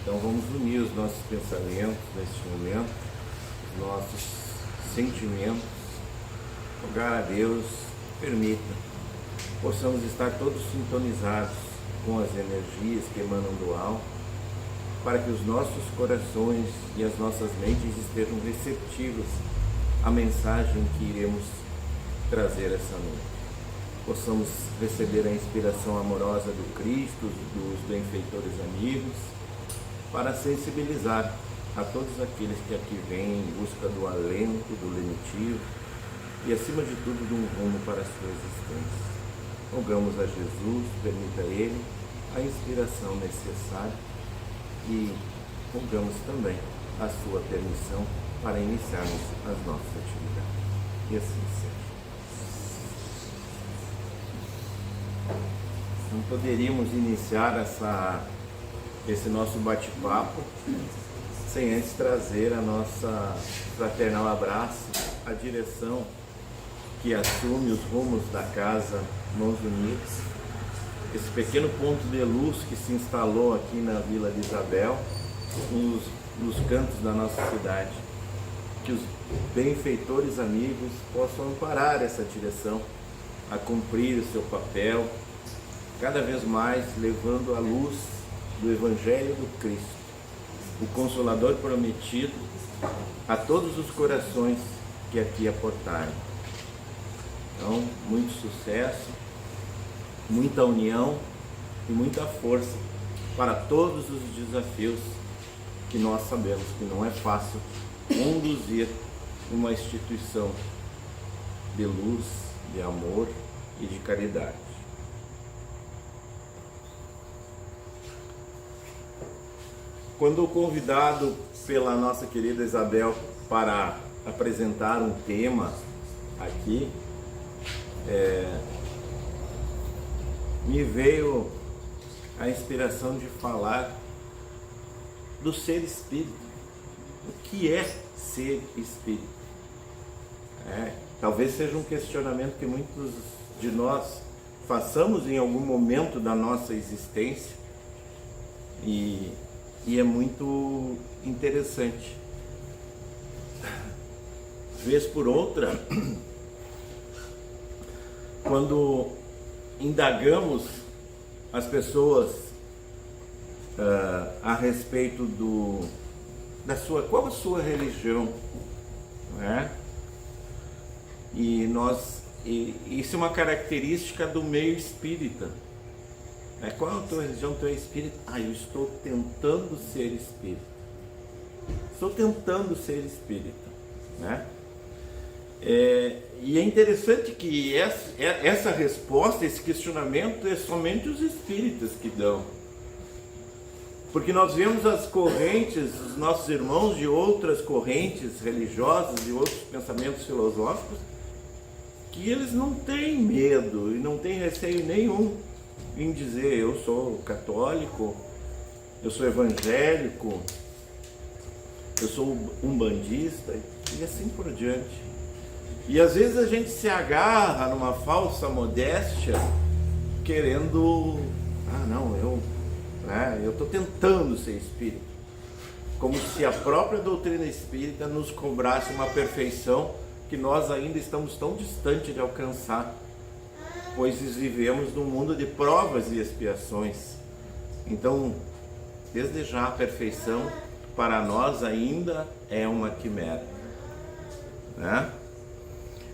Então vamos unir os nossos pensamentos neste momento, os nossos sentimentos, rogar a Deus, permita, possamos estar todos sintonizados com as energias que emanam do alto, para que os nossos corações e as nossas mentes estejam receptivos à mensagem que iremos trazer essa noite. Possamos receber a inspiração amorosa do Cristo, dos benfeitores amigos, para sensibilizar a todos aqueles que aqui vêm em busca do alento, do lenitivo e, acima de tudo, de um rumo para a sua existência. Rogamos a Jesus, permita a Ele a inspiração necessária e rogamos também a sua permissão para iniciarmos as nossas atividades. E assim seja. Não poderíamos iniciar esse nosso bate-papo sem antes trazer a nossa fraternal abraço à direção que assume os rumos da Casa Mãos Unidas, esse pequeno ponto de luz que se instalou aqui na Vila de Isabel, nos cantos da nossa cidade. Que os benfeitores amigos possam amparar essa direção a cumprir o seu papel, cada vez mais levando a luz do Evangelho do Cristo, o Consolador prometido, a todos os corações que aqui aportarem. Então, muito sucesso, muita união e muita força para todos os desafios que nós sabemos que não é fácil conduzir uma instituição de luz, de amor e de caridade. Quando convidado pela nossa querida Isabel para apresentar um tema aqui, me veio a inspiração de falar do ser espírita. O que é ser espírita? Talvez seja um questionamento que muitos de nós façamos em algum momento da nossa existência e é muito interessante. Vez por outra, quando indagamos as pessoas a respeito qual a sua religião, não é? Isso é uma característica do meio espírita. Qual é a tua religião? Tu é espírita? Eu estou tentando ser espírita. Estou tentando ser espírita, né? E é interessante que essa resposta, esse questionamento, é somente os espíritas que dão. Porque nós vemos as correntes, os nossos irmãos de outras correntes religiosas, de outros pensamentos filosóficos, que eles não têm medo e não têm receio nenhum em dizer: eu sou católico, eu sou evangélico, eu sou umbandista e assim por diante. E às vezes a gente se agarra numa falsa modéstia, querendo, eu estou tentando ser espírita, como se a própria doutrina espírita nos cobrasse uma perfeição que nós ainda estamos tão distantes de alcançar, pois vivemos num mundo de provas e expiações. Então, desde já, a perfeição para nós ainda é uma quimera, né?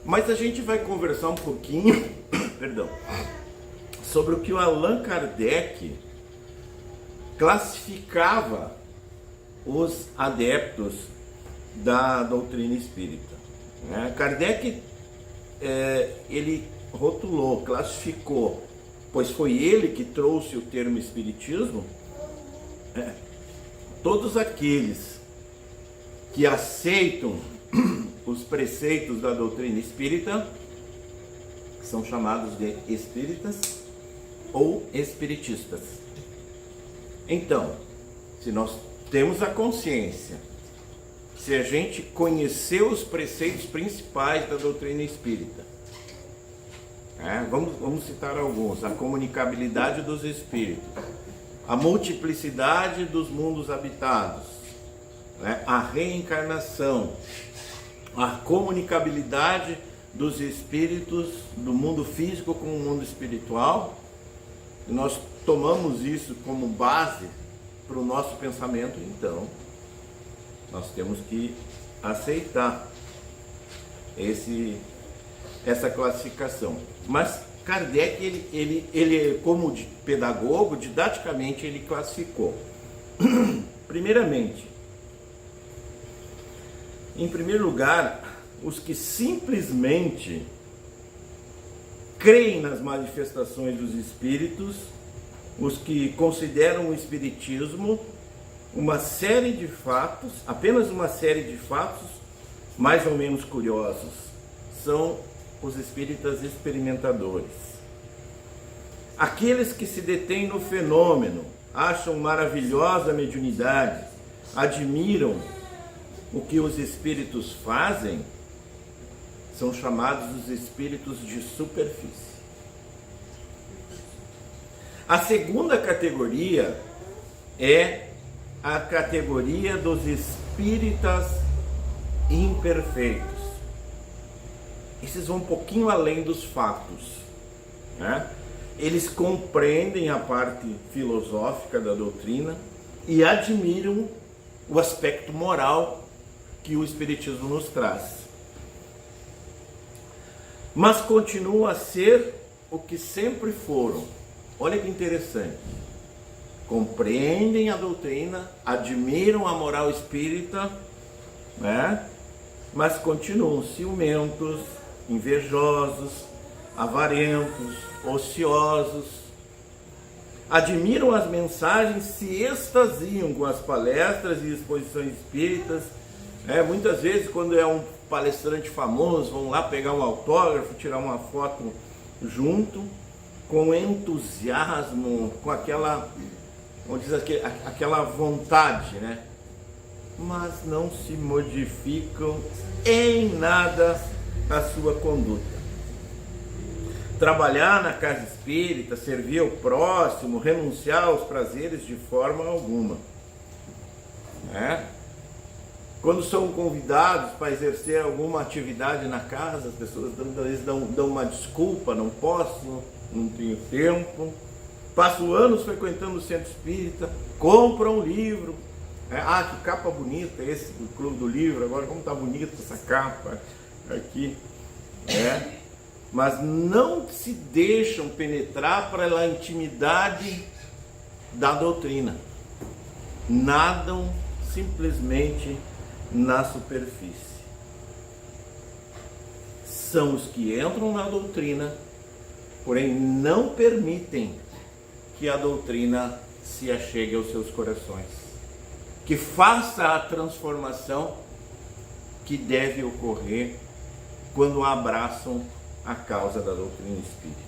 Mas a gente vai conversar um pouquinho sobre o que o Allan Kardec classificava os adeptos da doutrina espírita. Kardec, ele rotulou, classificou, pois foi ele que trouxe o termo espiritismo, todos aqueles que aceitam os preceitos da doutrina espírita são chamados de espíritas ou espiritistas. Então, se nós temos a consciência, se a gente conheceu os preceitos principais da doutrina espírita, vamos citar alguns: a comunicabilidade dos espíritos, a multiplicidade dos mundos habitados, né? A reencarnação, a comunicabilidade dos espíritos do mundo físico com o mundo espiritual. E nós tomamos isso como base para o nosso pensamento, então nós temos que aceitar essa classificação. Mas Kardec, ele como pedagogo, didaticamente, ele classificou. Primeiramente, em primeiro lugar, os que simplesmente creem nas manifestações dos espíritos, os que consideram o espiritismo uma série de fatos, apenas uma série de fatos mais ou menos curiosos, são os espíritas experimentadores. Aqueles que se detêm no fenômeno, acham maravilhosa a mediunidade, admiram o que os espíritos fazem, são chamados os espíritos de superfície. A segunda categoria é a categoria dos espíritas imperfeitos. Esses vão um pouquinho além dos fatos, né? Eles compreendem a parte filosófica da doutrina e admiram o aspecto moral que o espiritismo nos traz. Mas continuam a ser o que sempre foram. Olha que interessante. Compreendem a doutrina, admiram a moral espírita, né? Mas continuam ciumentos, invejosos, avarentos, ociosos. Admiram as mensagens, se extasiam com as palestras e exposições espíritas. Muitas vezes, quando é um palestrante famoso, vão lá pegar um autógrafo, tirar uma foto junto, com entusiasmo, com aquela, vamos dizer, aquela vontade, né? Mas não se modificam em nada a sua conduta. Trabalhar na casa espírita, servir ao próximo, renunciar aos prazeres de forma alguma. Quando são convidados para exercer alguma atividade na casa, as pessoas às vezes dão uma desculpa, não posso, não tenho tempo. Passam anos frequentando o centro espírita, compram um livro. Que capa bonita esse do Clube do Livro, agora como está bonita essa capa aqui. Mas não se deixam penetrar pela intimidade da doutrina. Nadam simplesmente na superfície. São os que entram na doutrina, porém não permitem que a doutrina se achegue aos seus corações, que faça a transformação que deve ocorrer quando abraçam a causa da doutrina espírita.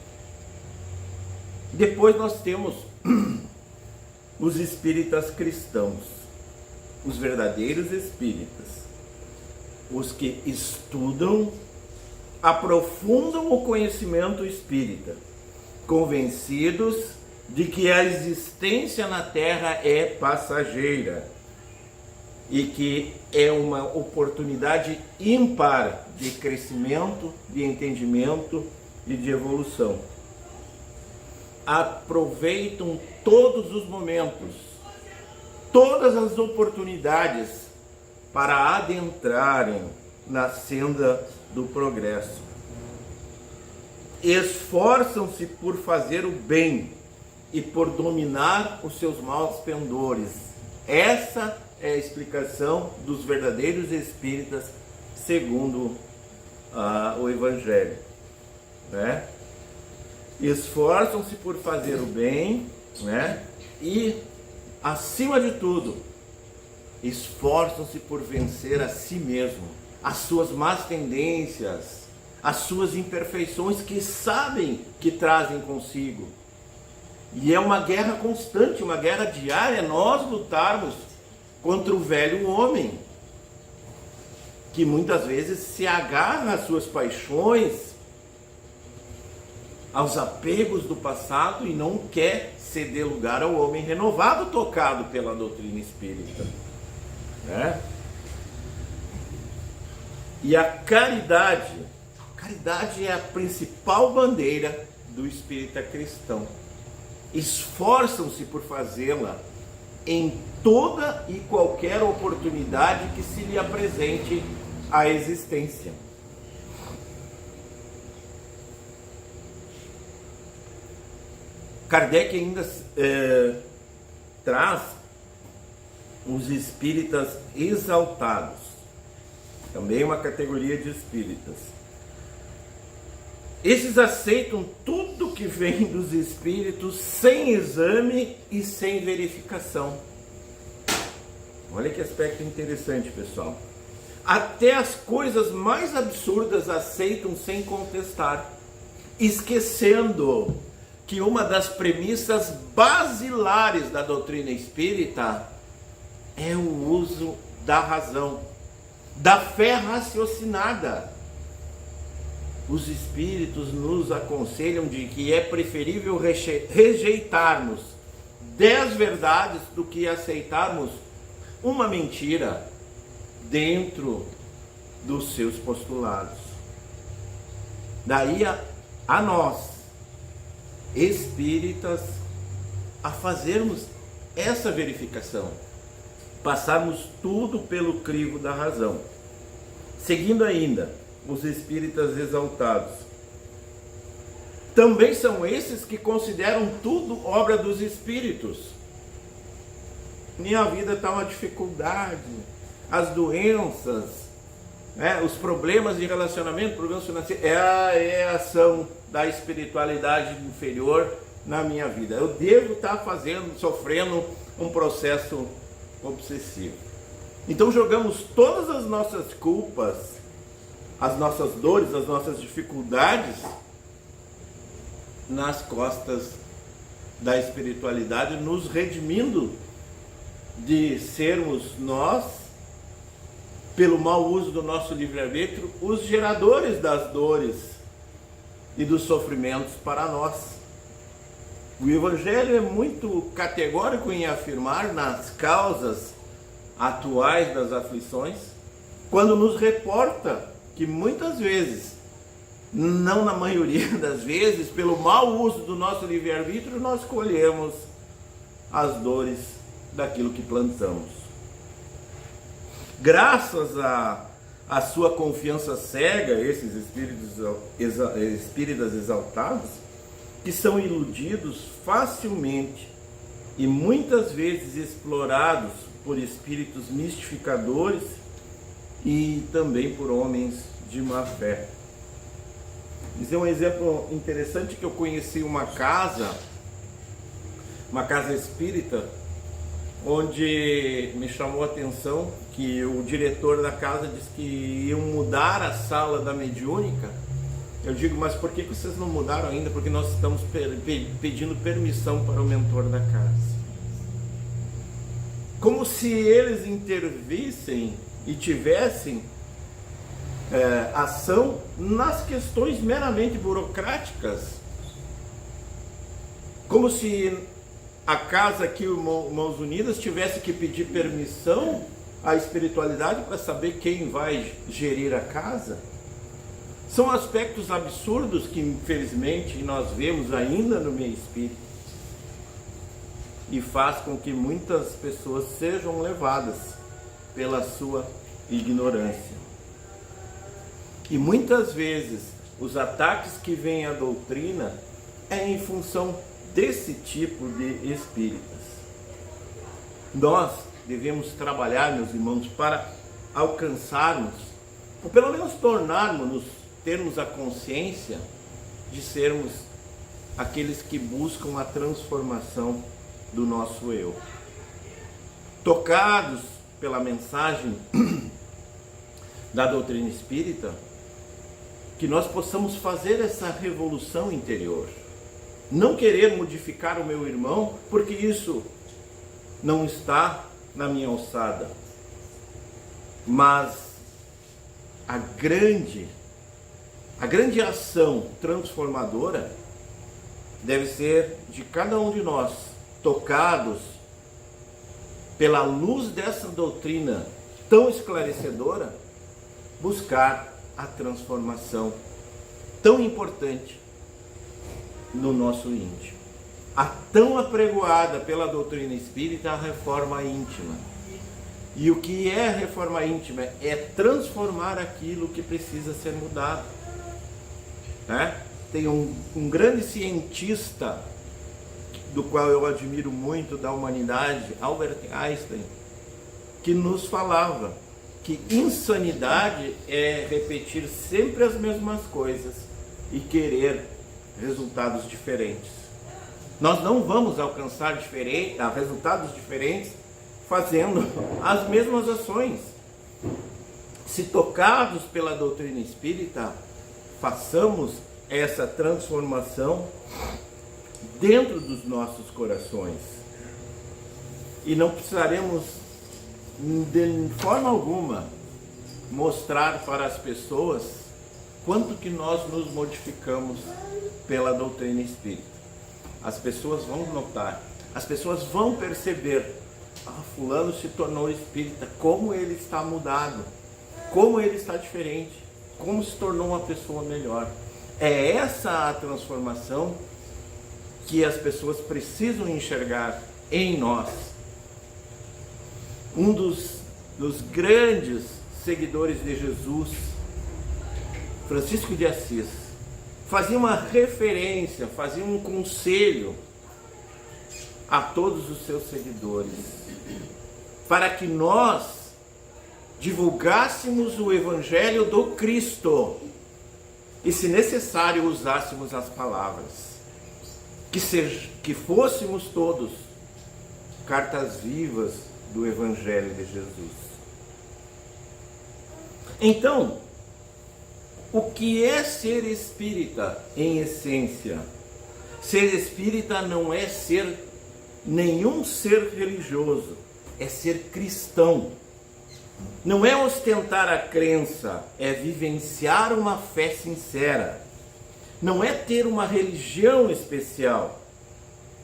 Depois nós temos os espíritas cristãos, os verdadeiros espíritas, os que estudam, aprofundam o conhecimento espírita, convencidos de que a existência na Terra é passageira e que é uma oportunidade ímpar de crescimento, de entendimento e de evolução. Aproveitam todos os momentos, todas as oportunidades para adentrarem na senda do progresso. Esforçam-se por fazer o bem e por dominar os seus maus pendores. Essa é a explicação dos verdadeiros espíritas segundo o Evangelho, né? Esforçam-se por fazer o bem, né? E, acima de tudo, esforçam-se por vencer a si mesmo, as suas más tendências, as suas imperfeições que sabem que trazem consigo. E é uma guerra constante, uma guerra diária, nós lutarmos contra o velho homem, que muitas vezes se agarra às suas paixões aos apegos do passado e não quer ceder lugar ao homem renovado tocado pela doutrina espírita, né? E a caridade é a principal bandeira do espírita cristão. Esforçam-se por fazê-la em toda e qualquer oportunidade que se lhe apresente à existência. Kardec ainda traz os espíritas exaltados, também uma categoria de espíritas. Esses aceitam tudo que vem dos espíritos sem exame e sem verificação. Olha que aspecto interessante, pessoal. Até as coisas mais absurdas aceitam sem contestar, esquecendo que uma das premissas basilares da doutrina espírita é o uso da razão, da fé raciocinada. Os espíritos nos aconselham de que é preferível rejeitarmos 10 verdades do que aceitarmos uma mentira dentro dos seus postulados. Daí a nós, espíritas, a fazermos essa verificação, passarmos tudo pelo crivo da razão. Seguindo ainda, os espíritas exaltados também são esses que consideram tudo obra dos espíritos. Minha vida está uma dificuldade, as doenças, né, os problemas de relacionamento, problemas financeiros, é a ação da espiritualidade inferior na minha vida. Eu devo estar sofrendo um processo obsessivo. Então jogamos todas as nossas culpas, as nossas dores, as nossas dificuldades nas costas da espiritualidade, nos redimindo de sermos nós, pelo mau uso do nosso livre-arbítrio, os geradores das dores e dos sofrimentos para nós. O Evangelho é muito categórico em afirmar nas causas atuais das aflições, quando nos reporta que muitas vezes, não na maioria das vezes, pelo mau uso do nosso livre-arbítrio, nós colhemos as dores daquilo que plantamos. Graças à sua confiança cega, esses espíritas exaltados, que são iludidos facilmente e muitas vezes explorados por espíritos mistificadores e também por homens de má fé. Isso é um exemplo interessante, que eu conheci uma casa espírita, onde me chamou a atenção que o diretor da casa disse que iam mudar a sala da mediúnica. Eu digo, mas por que vocês não mudaram ainda? Porque nós estamos pedindo permissão para o mentor da casa. Como se eles intervissem e tivessem ação nas questões meramente burocráticas. Como se a casa aqui, Mãos Unidas, tivesse que pedir permissão à espiritualidade para saber quem vai gerir a casa. São aspectos absurdos que, infelizmente, nós vemos ainda no meio espírita, e faz com que muitas pessoas sejam levadas pela sua ignorância. E muitas vezes os ataques que vêm à doutrina é em função desse tipo de espíritas. Nós devemos trabalhar, meus irmãos, para alcançarmos, ou pelo menos termos a consciência de sermos aqueles que buscam a transformação do nosso eu. Tocados pela mensagem da doutrina espírita, que nós possamos fazer essa revolução interior. Não querer modificar o meu irmão, porque isso não está na minha alçada. Mas a grande ação transformadora deve ser de cada um de nós, tocados pela luz dessa doutrina tão esclarecedora, buscar a transformação tão importante no nosso íntimo. A tão apregoada pela doutrina espírita, a reforma íntima. E o que é reforma íntima? É transformar aquilo que precisa ser mudado. Tem um grande cientista, do qual eu admiro muito, da humanidade, Albert Einstein, que nos falava que insanidade é repetir sempre as mesmas coisas e querer resultados diferentes. Nós não vamos alcançar resultados diferentes fazendo as mesmas ações. Se tocados pela doutrina espírita, façamos essa transformação dentro dos nossos corações. E não precisaremos, de forma alguma, mostrar para as pessoas quanto que nós nos modificamos pela doutrina espírita. As pessoas vão notar, as pessoas vão perceber: fulano se tornou espírita, como ele está mudado, como ele está diferente, como se tornou uma pessoa melhor. É essa a transformação que as pessoas precisam enxergar em nós. Um dos grandes seguidores de Jesus, Francisco de Assis, fazia uma referência, fazia um conselho a todos os seus seguidores, para que nós divulgássemos o Evangelho do Cristo e, se necessário, usássemos as palavras, que fôssemos todos cartas vivas do Evangelho de Jesus. Então, o que é ser espírita em essência? Ser espírita não é ser nenhum ser religioso, é ser cristão. Não é ostentar a crença, é vivenciar uma fé sincera. Não é ter uma religião especial,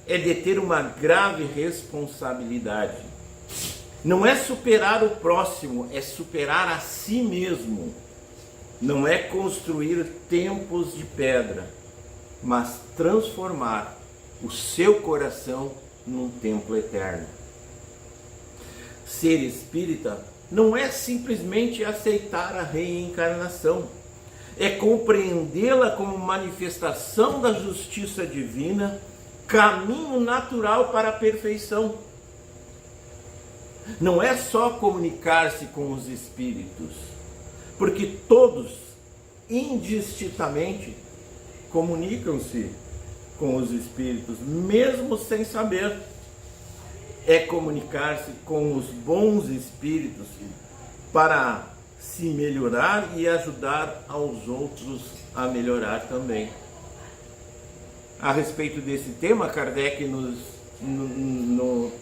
é de ter uma grave responsabilidade. Não é superar o próximo, é superar a si mesmo. Não é construir templos de pedra, mas transformar o seu coração num templo eterno. Ser espírita não é simplesmente aceitar a reencarnação, é compreendê-la como manifestação da justiça divina, caminho natural para a perfeição. Não é só comunicar-se com os espíritos, porque todos, indistintamente, comunicam-se com os espíritos, mesmo sem saber. É comunicar-se com os bons espíritos para se melhorar e ajudar aos outros a melhorar também. A respeito desse tema, Kardec nos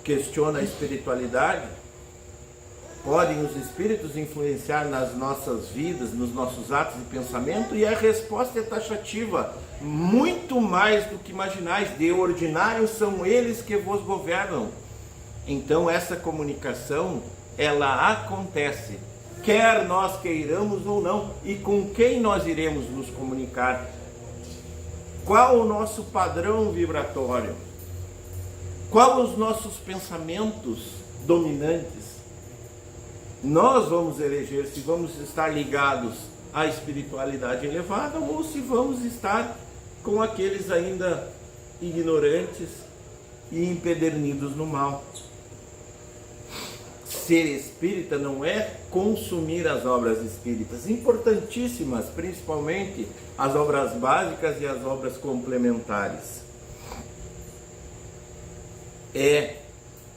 questiona a espiritualidade. Podem os espíritos influenciar nas nossas vidas, nos nossos atos e pensamento? E a resposta é taxativa: muito mais do que imaginais. De ordinário são eles que vos governam. Então essa comunicação, ela acontece, quer nós queiramos ou não. E com quem nós iremos nos comunicar? Qual o nosso padrão vibratório? Qual os nossos pensamentos dominantes? Nós vamos eleger se vamos estar ligados à espiritualidade elevada ou se vamos estar com aqueles ainda ignorantes e empedernidos no mal. Ser espírita não é consumir as obras espíritas, importantíssimas, principalmente as obras básicas e as obras complementares. É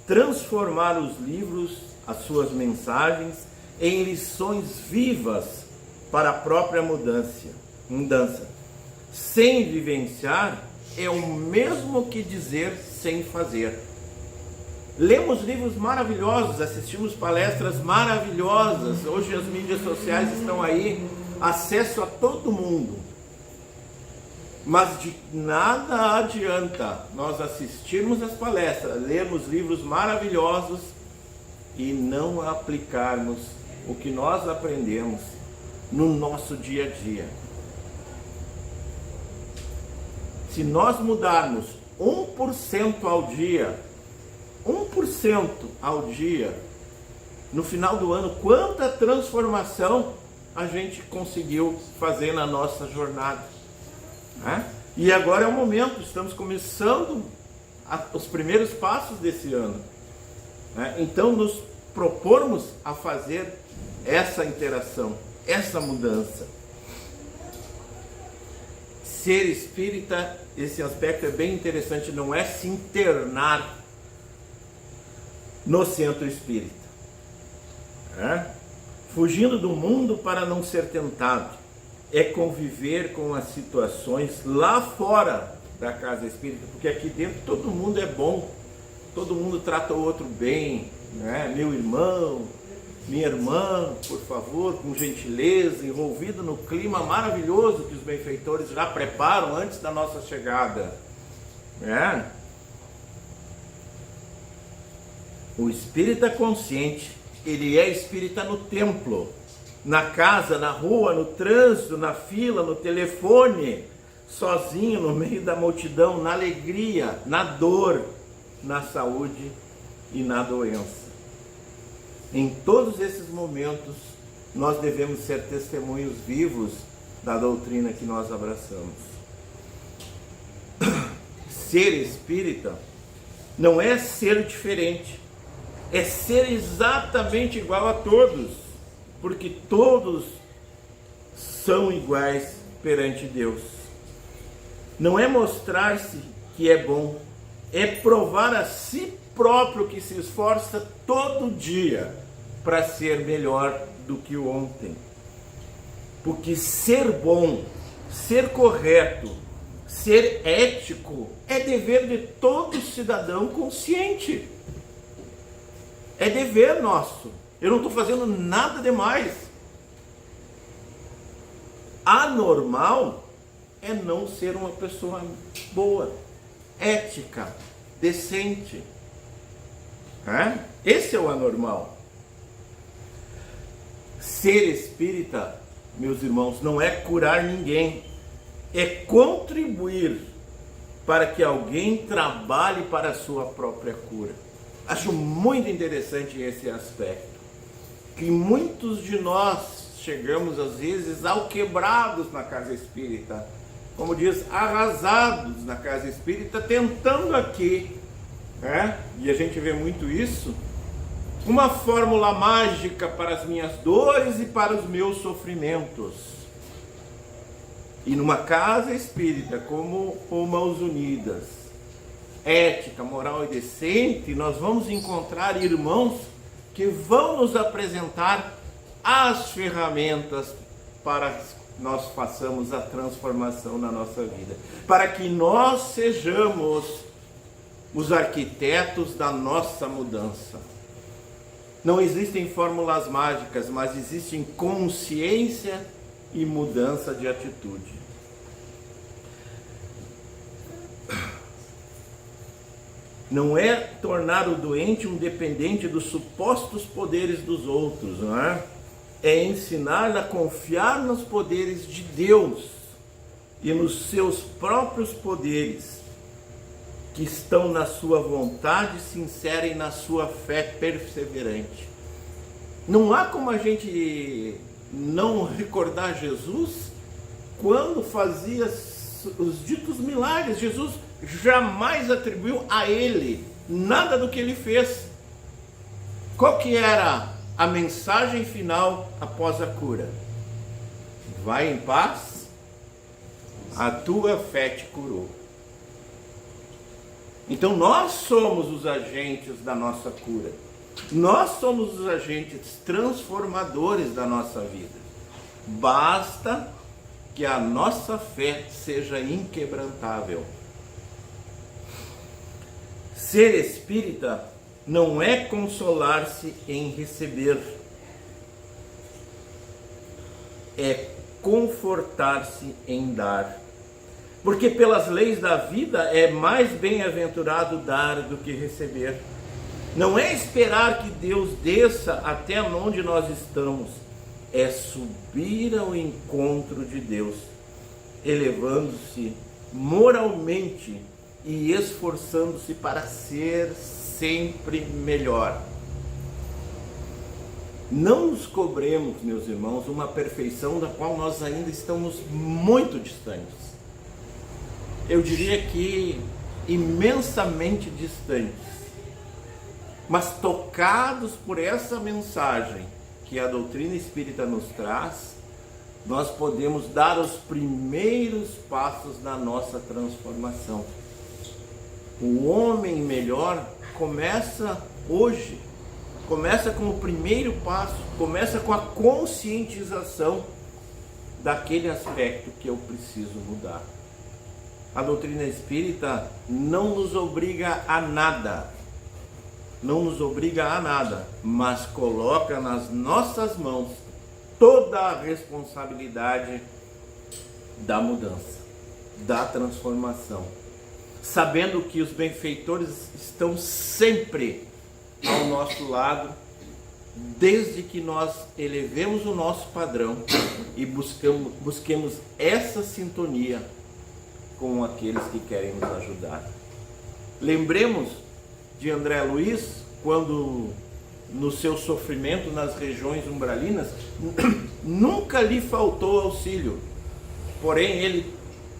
transformar os livros, as suas mensagens, em lições vivas para a própria mudança. Sem vivenciar é o mesmo que dizer sem fazer. Lemos livros maravilhosos, assistimos palestras maravilhosas. Hoje as mídias sociais estão aí, acesso a todo mundo. Mas de nada adianta nós assistirmos as palestras, lermos livros maravilhosos e não aplicarmos o que nós aprendemos no nosso dia a dia. Se nós mudarmos 1% ao dia, 1% ao dia, no final do ano, quanta transformação a gente conseguiu fazer na nossa jornada, né? E agora é o momento, estamos começando os primeiros passos desse ano, né? Então nos propormos a fazer essa interação, essa mudança. Ser espírita, esse aspecto é bem interessante, não é se internar no centro espírita, né? Fugindo do mundo para não ser tentado, é conviver com as situações lá fora da casa espírita, porque aqui dentro todo mundo é bom, todo mundo trata o outro bem, né? Meu irmão, minha irmã, por favor, com gentileza, envolvido no clima maravilhoso que os benfeitores já preparam antes da nossa chegada, né? O espírita consciente, ele é espírita no templo, na casa, na rua, no trânsito, na fila, no telefone, sozinho no meio da multidão, na alegria, na dor, na saúde e na doença. Em todos esses momentos, nós devemos ser testemunhos vivos da doutrina que nós abraçamos. Ser espírita não é ser diferente, é ser exatamente igual a todos, porque todos são iguais perante Deus. Não é mostrar-se que é bom, é provar a si próprio que se esforça todo dia para ser melhor do que o ontem. Porque ser bom, ser correto, ser ético é dever de todo cidadão consciente. É dever nosso. Eu não estou fazendo nada demais. Anormal é não ser uma pessoa boa, ética, decente. Esse é o anormal. Ser espírita, meus irmãos, não é curar ninguém, é contribuir para que alguém trabalhe para a sua própria cura. Acho muito interessante esse aspecto, que muitos de nós chegamos às vezes alquebrados na casa espírita, como diz, arrasados na casa espírita, tentando aqui, e a gente vê muito isso, uma fórmula mágica para as minhas dores e para os meus sofrimentos. E numa casa espírita como o Mãos Unidas, ética, moral e decente, nós vamos encontrar irmãos que vão nos apresentar as ferramentas para que nós façamos a transformação na nossa vida, para que nós sejamos os arquitetos da nossa mudança. Não existem fórmulas mágicas, mas existem consciência e mudança de atitude. Não é tornar o doente um dependente dos supostos poderes dos outros, não é? É ensinar a confiar nos poderes de Deus e nos seus próprios poderes, que estão na sua vontade sincera e na sua fé perseverante. Não há como a gente não recordar Jesus quando fazia os ditos milagres. Jesus jamais atribuiu a ele nada do que ele fez. Qual que era a mensagem final após a cura? Vai em paz, a tua fé te curou. Então nós somos os agentes da nossa cura. Nós somos os agentes transformadores da nossa vida. Basta que a nossa fé seja inquebrantável. Ser espírita não é consolar-se em receber, é confortar-se em dar. Porque pelas leis da vida é mais bem-aventurado dar do que receber. Não é esperar que Deus desça até onde nós estamos, é subir ao encontro de Deus, elevando-se moralmente e esforçando-se para ser sempre melhor. Não nos cobremos, meus irmãos, uma perfeição da qual nós ainda estamos muito distantes. Eu diria que imensamente distantes. Mas tocados por essa mensagem que a doutrina espírita nos traz, nós podemos dar os primeiros passos na nossa transformação. O homem melhor começa hoje, começa com o primeiro passo, começa com a conscientização daquele aspecto que eu preciso mudar. A doutrina espírita não nos obriga a nada, mas coloca nas nossas mãos toda a responsabilidade da mudança, da transformação, sabendo que os benfeitores estão sempre ao nosso lado, desde que nós elevemos o nosso padrão e busquemos essa sintonia com aqueles que querem nos ajudar. Lembremos de André Luiz, quando no seu sofrimento nas regiões umbralinas, nunca lhe faltou auxílio. Porém, ele,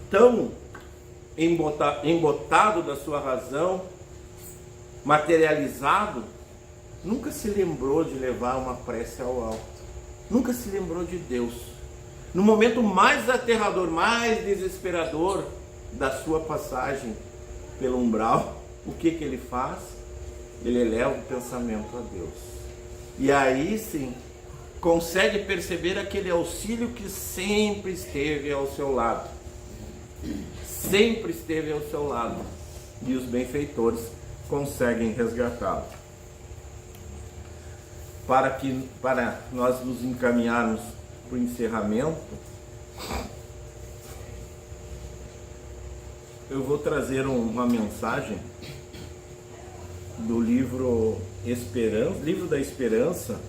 tão embotado da sua razão, materializado, nunca se lembrou de levar uma prece ao alto, nunca se lembrou de Deus. No momento mais aterrador, mais desesperador da sua passagem pelo umbral, o que ele faz? Ele eleva o pensamento a Deus. E aí sim, consegue perceber aquele auxílio que sempre esteve ao seu lado. Sempre esteve ao seu lado. E os benfeitores conseguem resgatá-lo. Para nós nos encaminharmos para o encerramento, eu vou trazer uma mensagem do livro da Esperança,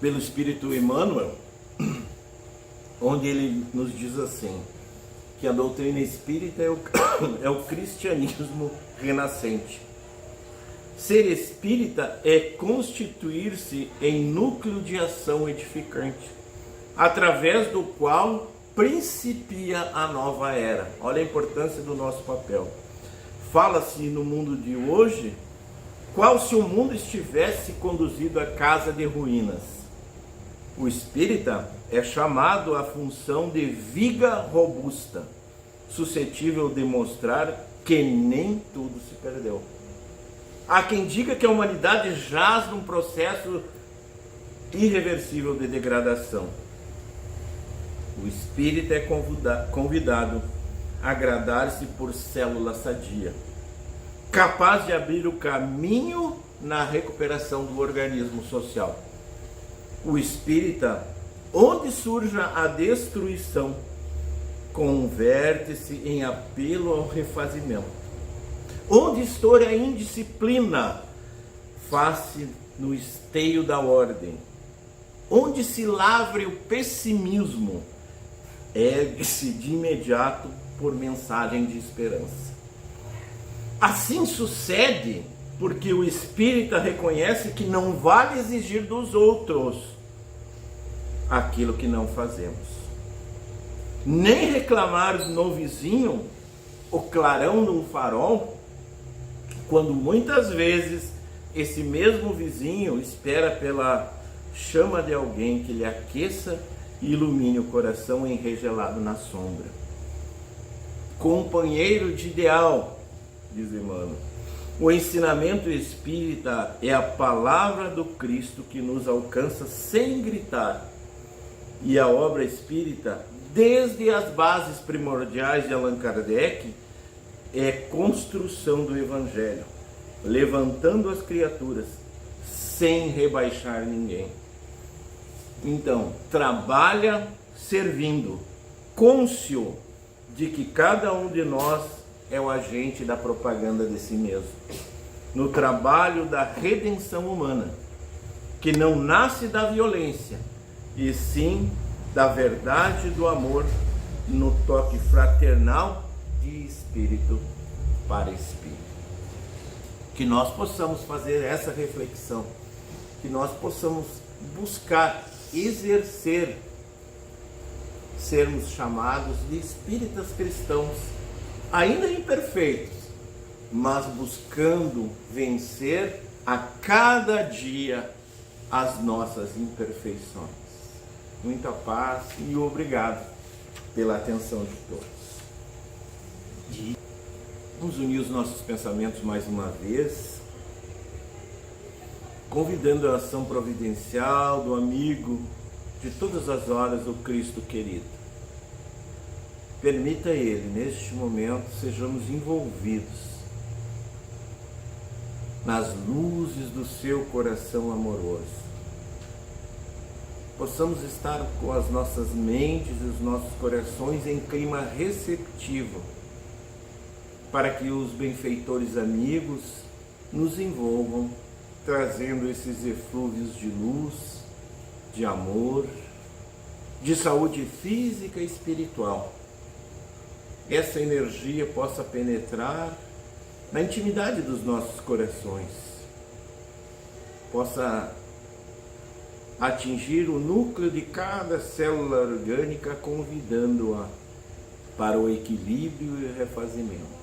pelo Espírito Emmanuel, onde ele nos diz assim, que a doutrina espírita é o cristianismo renascente. Ser espírita é constituir-se em núcleo de ação edificante, através do qual principia a nova era. Olha a importância do nosso papel. Fala-se no mundo de hoje, qual se o mundo estivesse conduzido à casa de ruínas. O espírita é chamado à função de viga robusta, suscetível de mostrar que nem tudo se perdeu. Há quem diga que a humanidade jaz num processo irreversível de degradação. O espírita é convidado a agradar-se por célula sadia, capaz de abrir o caminho na recuperação do organismo social. O espírita, onde surja a destruição, converte-se em apelo ao refazimento. Onde estoure a indisciplina, faz-se no esteio da ordem. Onde se lavre o pessimismo, ergue-se de imediato por mensagem de esperança. Assim sucede porque o espírita reconhece que não vale exigir dos outros aquilo que não fazemos, nem reclamar no vizinho o clarão de um farol, quando muitas vezes esse mesmo vizinho espera pela chama de alguém que lhe aqueça e ilumine o coração enregelado na sombra. Companheiro de ideal, diz Emmanuel, o ensinamento espírita é a palavra do Cristo que nos alcança sem gritar, e a obra espírita, desde as bases primordiais de Allan Kardec, é construção do Evangelho, levantando as criaturas sem rebaixar ninguém. Então, trabalha servindo, cônscio de que cada um de nós é o agente da propaganda de si mesmo, no trabalho da redenção humana, que não nasce da violência, e sim da verdade do amor, no toque fraternal de espírito para espírito. Que nós possamos fazer essa reflexão, que nós possamos buscar exercer, sermos chamados de espíritas cristãos, ainda imperfeitos, mas buscando vencer a cada dia as nossas imperfeições. Muita paz e obrigado pela atenção de todos. Vamos unir os nossos pensamentos mais uma vez, convidando a ação providencial do amigo de todas as horas, o Cristo querido. Permita Ele, neste momento, sejamos envolvidos nas luzes do seu coração amoroso. Possamos estar com as nossas mentes e os nossos corações em clima receptivo, para que os benfeitores amigos nos envolvam, trazendo esses eflúvios de luz, de amor, de saúde física e espiritual. Essa energia possa penetrar na intimidade dos nossos corações, possa atingir o núcleo de cada célula orgânica, convidando-a para o equilíbrio e refazimento.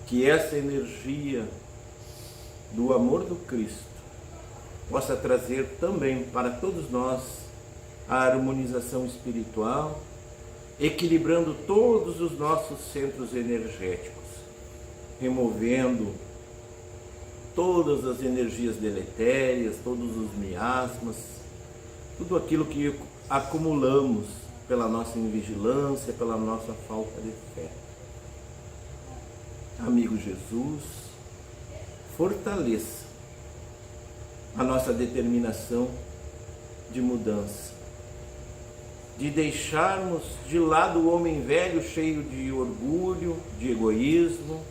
Que essa energia do amor do Cristo possa trazer também para todos nós a harmonização espiritual, equilibrando todos os nossos centros energéticos, removendo todas as energias deletérias, todos os miasmas, tudo aquilo que acumulamos pela nossa invigilância, pela nossa falta de fé. Amigo Jesus, fortaleça a nossa determinação de mudança, de deixarmos de lado o homem velho cheio de orgulho, de egoísmo,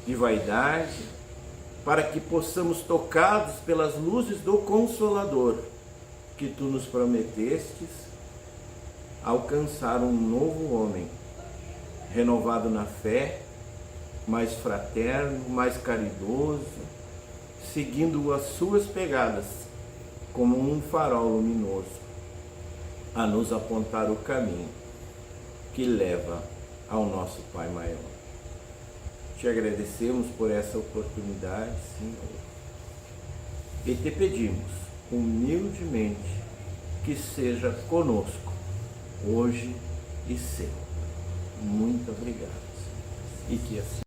de vaidade, para que possamos, tocados pelas luzes do Consolador que tu nos prometestes, alcançar um novo homem, renovado na fé, mais fraterno, mais caridoso, seguindo as suas pegadas, como um farol luminoso, a nos apontar o caminho que leva ao nosso Pai maior. Te agradecemos por essa oportunidade, Senhor, e te pedimos humildemente que seja conosco, hoje e sempre. Muito obrigado, Senhor. E que assim